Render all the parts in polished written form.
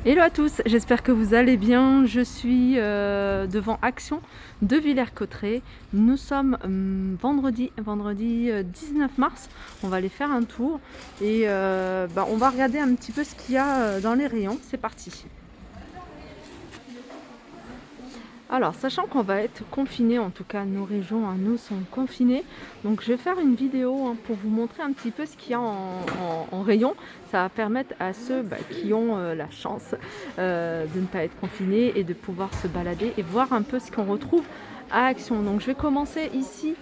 Hello à tous, j'espère que vous allez bien. Je suis devant Action de Villers-Cotterêts. Nous sommes vendredi 19 mars. On va aller faire un tour et on va regarder un petit peu ce qu'il y a dans les rayons. C'est parti. Alors, sachant qu'on va être confinés, en tout cas nos régions nous sont confinées, donc je vais faire une vidéo pour vous montrer un petit peu ce qu'il y a en rayon. Ça va permettre à ceux qui ont la chance de ne pas être confinés et de pouvoir se balader et voir un peu ce qu'on retrouve à Action. Donc je vais commencer ici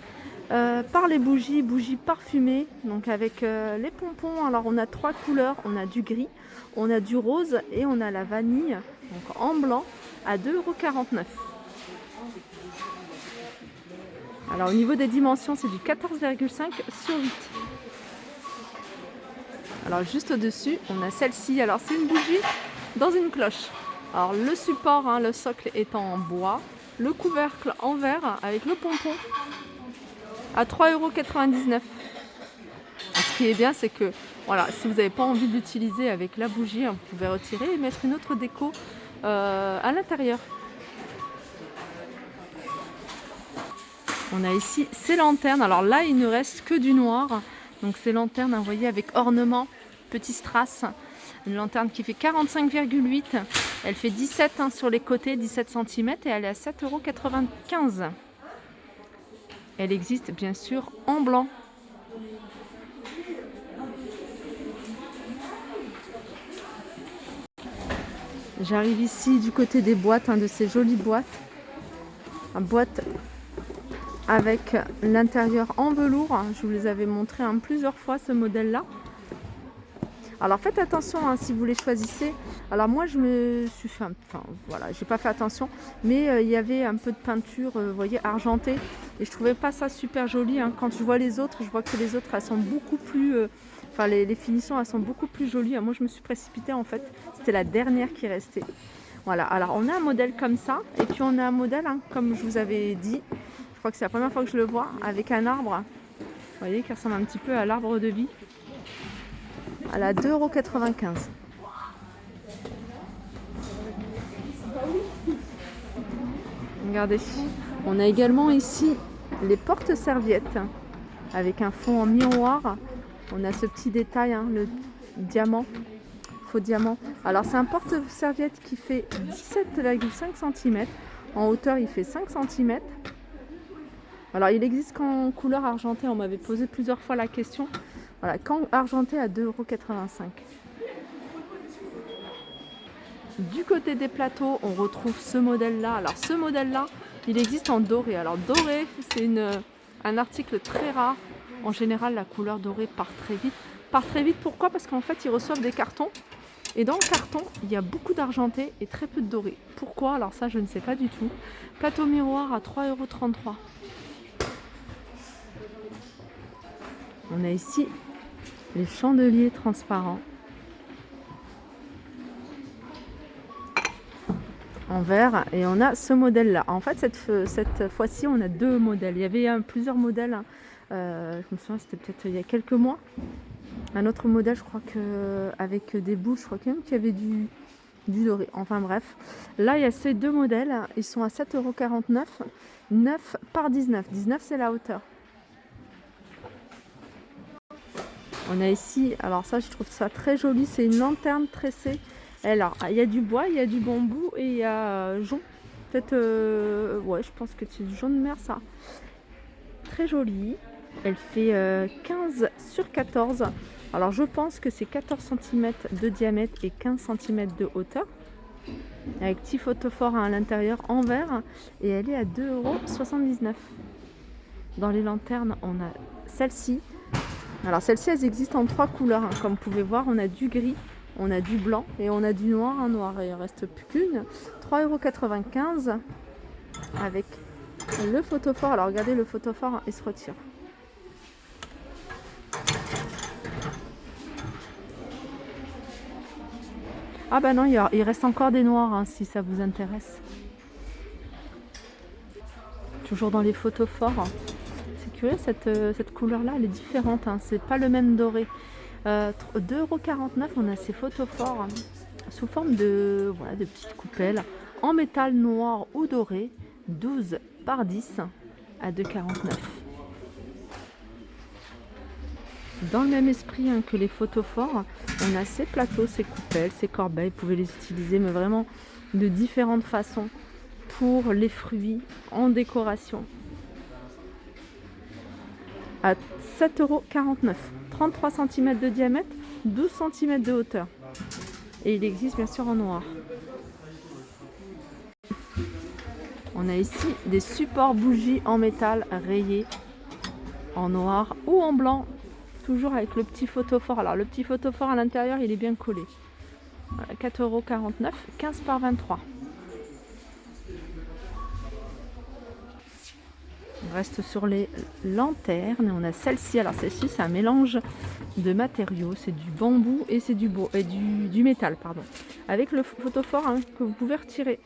par les bougies parfumées, donc avec les pompons. Alors on a 3 couleurs, on a du gris, on a du rose et on a la vanille, donc en blanc à 2,49 €. Alors au niveau des dimensions, c'est du 14,5 sur 8. Alors juste au-dessus, on a celle-ci. Alors c'est une bougie dans une cloche. Alors le support, le socle étant en bois, le couvercle en verre avec le pompon à 3,99 €. Ce qui est bien, c'est que voilà, si vous n'avez pas envie d'utiliser avec la bougie, vous pouvez retirer et mettre une autre déco à l'intérieur. On a ici ces lanternes. Alors là, il ne reste que du noir. Donc ces lanternes, vous voyez, avec ornement, petit strass. Une lanterne qui fait 45,8. Elle fait 17 sur les côtés, 17 cm et elle est à 7,95 €. Elle existe bien sûr en blanc. J'arrive ici du côté des boîtes, de ces jolies boîtes. Une boîte avec l'intérieur en velours. Je vous les avais montré plusieurs fois ce modèle là. Alors faites attention si vous les choisissez. Alors moi je me suis fait j'ai pas fait attention, mais il y avait un peu de peinture vous voyez, argentée, et je trouvais pas ça super joli. Quand je vois les autres, je vois que les autres elles sont beaucoup plus les finitions elles sont beaucoup plus jolies. Moi je me suis précipitée, en fait c'était la dernière qui restait. Voilà, alors on a un modèle comme ça, et puis on a un modèle comme je vous avais dit, je crois que c'est la première fois que je le vois, avec un arbre, vous voyez, qui ressemble un petit peu à l'arbre de vie. Elle a 2,95 €. Regardez, on a également ici les porte-serviettes avec un fond en miroir. On a ce petit détail, le diamant, faux diamant. Alors c'est un porte-serviette qui fait 17,5 cm. En hauteur, il fait 5 cm. Alors il existe qu'en couleur argentée. On m'avait posé plusieurs fois la question. Voilà, quand argenté à 2,85 €. Du côté des plateaux, on retrouve ce modèle-là. Alors ce modèle-là, il existe en doré. Alors doré, c'est un article très rare. En général, la couleur dorée part très vite. Pourquoi? Parce qu'en fait, ils reçoivent des cartons. Et dans le carton, il y a beaucoup d'argenté et très peu de doré. Pourquoi? Alors ça, je ne sais pas du tout. Plateau miroir à 3,33 €. On a ici les chandeliers transparents en verre, et on a ce modèle là. En fait cette fois-ci on a 2 modèles. Il y avait plusieurs modèles, je me souviens, c'était peut-être il y a quelques mois, un autre modèle, je crois que avec des boules, je crois quand même qu'il y avait du doré. Enfin bref, là il y a ces 2 modèles, ils sont à 7,49 €, 9 par 19. 19 c'est la hauteur. On a ici, alors ça je trouve ça très joli, c'est une lanterne tressée. Alors il y a du bois, il y a du bambou et il y a jonc. Peut-être, ouais, je pense que c'est du jaune de mer ça. Très jolie. Elle fait 15 sur 14. Alors je pense que c'est 14 cm de diamètre et 15 cm de hauteur. Avec petit photophore à l'intérieur en verre. Et elle est à 2,79 €. Dans les lanternes, on a celle-ci. Alors celles-ci, elles existent en 3 couleurs. Comme vous pouvez voir, on a du gris, on a du blanc et on a du noir. Un noir, et il ne reste plus qu'une. 3,95 € avec le photophore. Alors regardez, le photophore, il se retire. Ah bah non, il reste encore des noirs si ça vous intéresse. Toujours dans les photophores. C'est curieux, cette couleur-là, elle est différente. C'est pas le même doré. 2,49 €, on a ces photophores sous forme de, voilà, de petites coupelles en métal noir ou doré, 12 par 10 à 2,49. Dans le même esprit que les photophores, on a ces plateaux, ces coupelles, ces corbeilles, vous pouvez les utiliser mais vraiment de différentes façons pour les fruits en décoration. À 7,49 €, 33 cm de diamètre, 12 cm de hauteur. Et il existe bien sûr en noir. On a ici des supports bougies en métal rayés en noir ou en blanc, toujours avec le petit photophore. Alors le petit photophore à l'intérieur, il est bien collé. Voilà, 4,49 €, 15 par 23. On reste sur les lanternes et on a celle-ci. Alors celle-ci, c'est un mélange de matériaux, c'est du bambou et c'est du métal, pardon. Avec le photophore que vous pouvez retirer.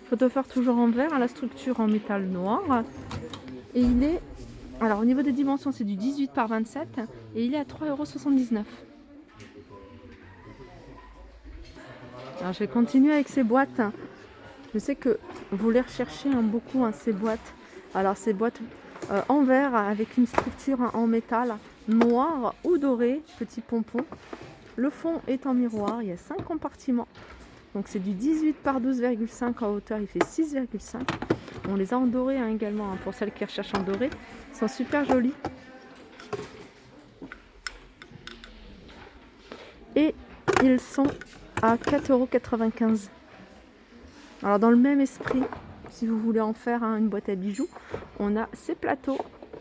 Photophore toujours en verre, la structure en métal noir. Et il est, alors au niveau des dimensions, c'est du 18 par 27 et il est à 3,79 €. Alors je vais continuer avec ces boîtes. Je sais que vous les recherchez beaucoup, ces boîtes. Alors ces boîtes en verre avec une structure en métal noir ou doré, petit pompon. Le fond est en miroir, il y a 5 compartiments. Donc c'est du 18 par 12,5 en hauteur, il fait 6,5. On les a en doré également, pour celles qui recherchent en doré. Ils sont super jolis. Et ils sont à 4,95 €. Alors dans le même esprit, si vous voulez en faire une boîte à bijoux, on a ces plateaux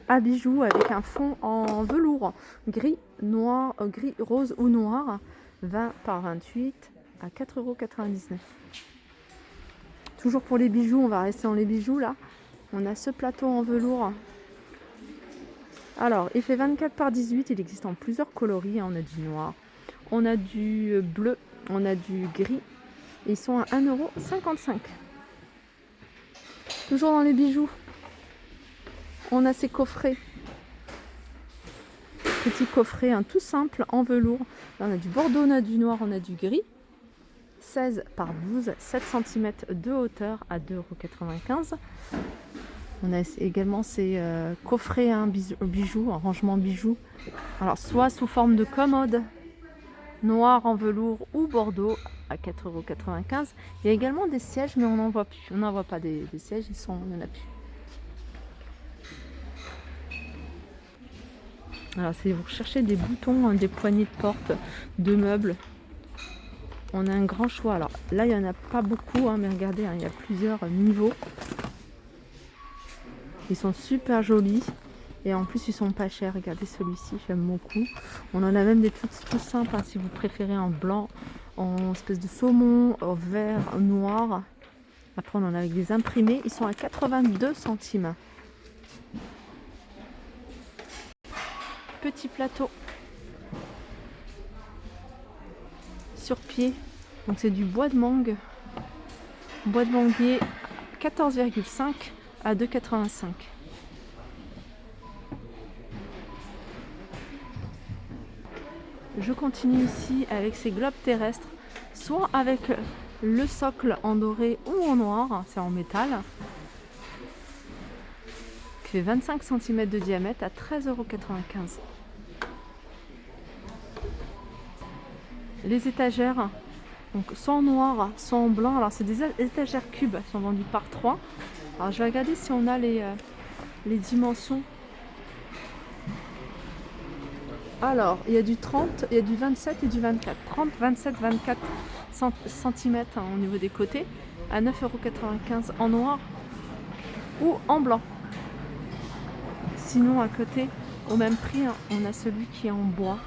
à bijoux avec un fond en velours gris, noir, gris, rose ou noir, 20 par 28 à 4,99 €. Toujours pour les bijoux, on va rester dans les bijoux là. On a ce plateau en velours. Alors, il fait 24 par 18, il existe en plusieurs coloris. On a du noir, on a du bleu, on a du gris. Ils sont à 1,55 €. Toujours dans les bijoux, on a ces coffrets. Petit coffret tout simple en velours. Là, on a du bordeaux, on a du noir, on a du gris. 16 par 12, 7 cm de hauteur à 2,95 €. On a également ces coffrets bijoux, rangement bijoux. Alors soit sous forme de commode, noir en velours ou bordeaux à 4,95 €. Il y a également des sièges, mais on n'en voit plus. On n'en voit pas des sièges, il n'y en a plus. Alors si vous recherchez des boutons, des poignées de porte, de meubles, on a un grand choix. Alors là, il n'y en a pas beaucoup, mais regardez, il y a plusieurs niveaux. Ils sont super jolis et en plus ils sont pas chers. Regardez celui-ci, j'aime beaucoup. On en a même des tout simples si vous préférez, en blanc, en espèce de saumon, en vert, noir. Après on en a avec des imprimés, ils sont à 82 centimes. Petit plateau sur pied, donc c'est du bois de mangue, bois de manguier, 14,5 à 2,85 €. Je continue ici avec ces globes terrestres, soit avec le socle en doré ou en noir, c'est en métal, qui fait 25 cm de diamètre à 13,95 €. Les étagères, donc soit en noir, soit en blanc. Alors c'est des étagères cubes, elles sont vendues par 3. Alors je vais regarder si on a les dimensions. Alors il y a du 30, il y a du 27 et du 24. 30, 27, 24 cm au niveau des côtés, à 9,95 € en noir ou en blanc. Sinon à côté, au même prix, on a celui qui est en bois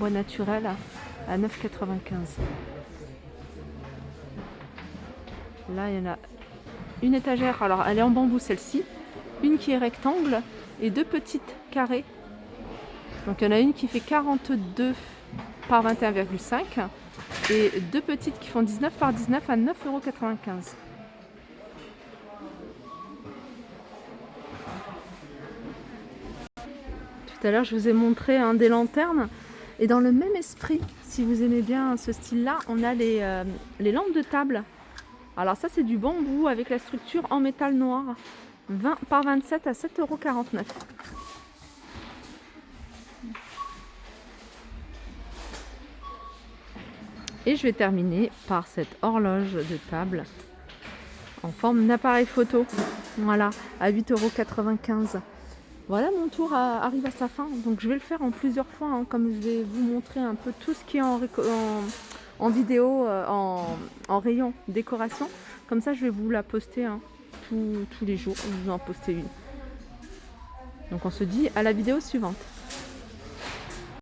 naturel, à 9,95 €. Là, il y en a une étagère, alors elle est en bambou celle-ci, une qui est rectangle et deux petites carrées. Donc il y en a une qui fait 42 par 21,5 et deux petites qui font 19 par 19 à 9,95 €. Tout à l'heure, je vous ai montré des lanternes. Et dans le même esprit, si vous aimez bien ce style-là, on a les lampes de table. Alors ça, c'est du bambou avec la structure en métal noir. 20 par 27 à 7,49 €. Et je vais terminer par cette horloge de table en forme d'appareil photo. Voilà, à 8,95 €. Voilà, mon tour arrive à sa fin. Donc je vais le faire en plusieurs fois, hein, comme je vais vous montrer un peu tout ce qui est en vidéo, en rayon décoration. Comme ça, je vais vous la poster, hein, tous les jours. Je vais vous en poster une. Donc on se dit à la vidéo suivante.